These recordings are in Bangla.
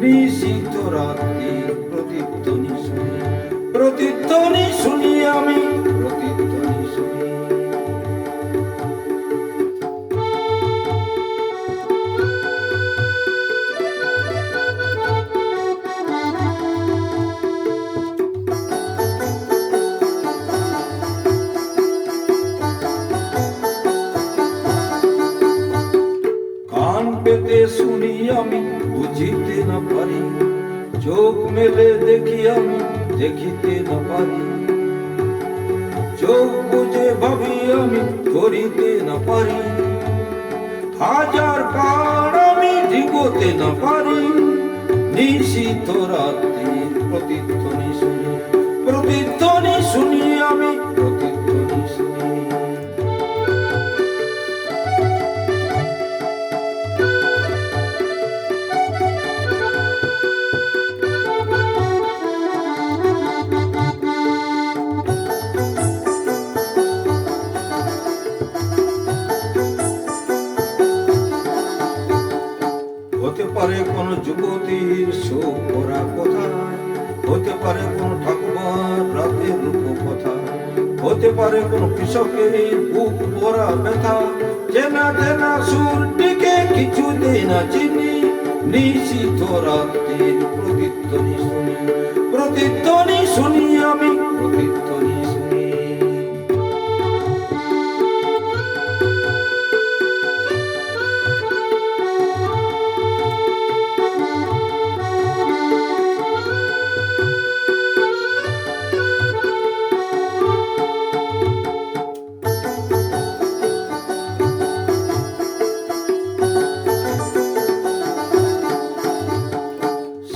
নিশীথ রাত্রি প্রতিধ্বনি শুনি, প্রতিধ্বনি শুনি আমি, প্রতিধ্বনি শুনি। কান পেতে শুনি আমি, বুঝিতে না পারি, চোখ মেলে দেখি আমি, দেখিতে না পারি, চোখ বুঝে ভাবি আমি, করিতে না পারি, হাজার পার আমি ডিগোতে না পারি। নিশীথ রাত্রি প্রতিধ্বনি শুনি, প্রতিধ্বনি শুনি আমি, প্রতিধ্বনি শুনি। হতে পারে কোন যুবতীর শোক করা কথা, হতে পারে কোন ঠাকুমার রাতের রূপকথা, হতে পারে কোন কৃষকের বুক ভরা ব্যথা, চেনা চেনা সুরটিকে কিছুতেই না চিনি। নিশীথ রাত্রির প্রতিধ্বনি শুনি, প্রতিধ্বনি শুনি আমি, প্রতিধ্বনি শুনি।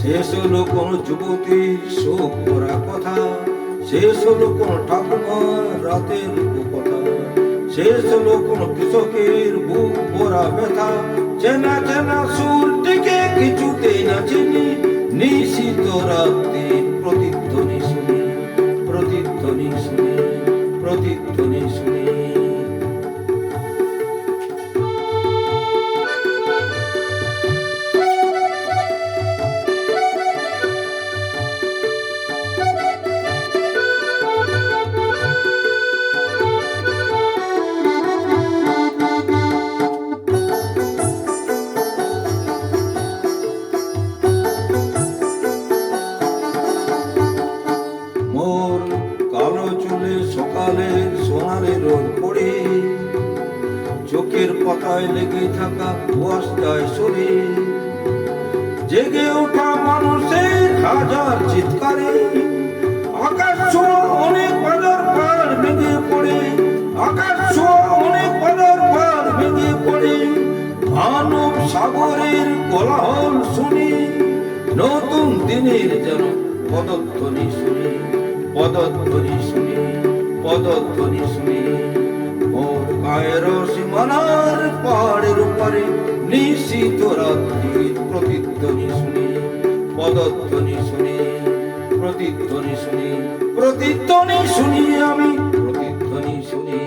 শেষ হলো কোন যুবতীর শোক করা কথা, শেষ হলো কোন ঠাকুমার রাতের কথা, শেষ হলো কোন কৃষকের বুক ভরা ব্যথা, চেনা চেনা সুরটিকে কিছুতেই না চিনি। নিশীথ রাত্রি প্রতিধ্বনি শুনি, প্রতিধ্বনি শুনি, প্রতিধ্বনি শুনি। মোর কালো চুলে সকালের সোনালি রোদ পড়ে, চোখের পাতায় লেগে থাকা কুয়াশায় সরে, জেগে ওঠা মানুষের হাজার চিৎকারে, আকাশ ছোঁয়া অনেক বাজার পার ভেঙে পড়ে, আকাশ ছোঁয়া অনেক বাজার পার ভেঙে পড়ে, মানব সাগরের কোলাহল শুনি, নতুন দিনের যেন পদধ্বনি শুনি, পদধ্বনি শুনি, পদধ্বনি শুনি। মোর গায়ের সীমানার পাহাড়ের উপরে নিশীথ রাত্রি প্রতিধ্বনি শুনি, পদধ্বনি শুনি, প্রতিধ্বনি শুনি, প্রতিধ্বনি শুনি আমি, প্রতিধ্বনি শুনি।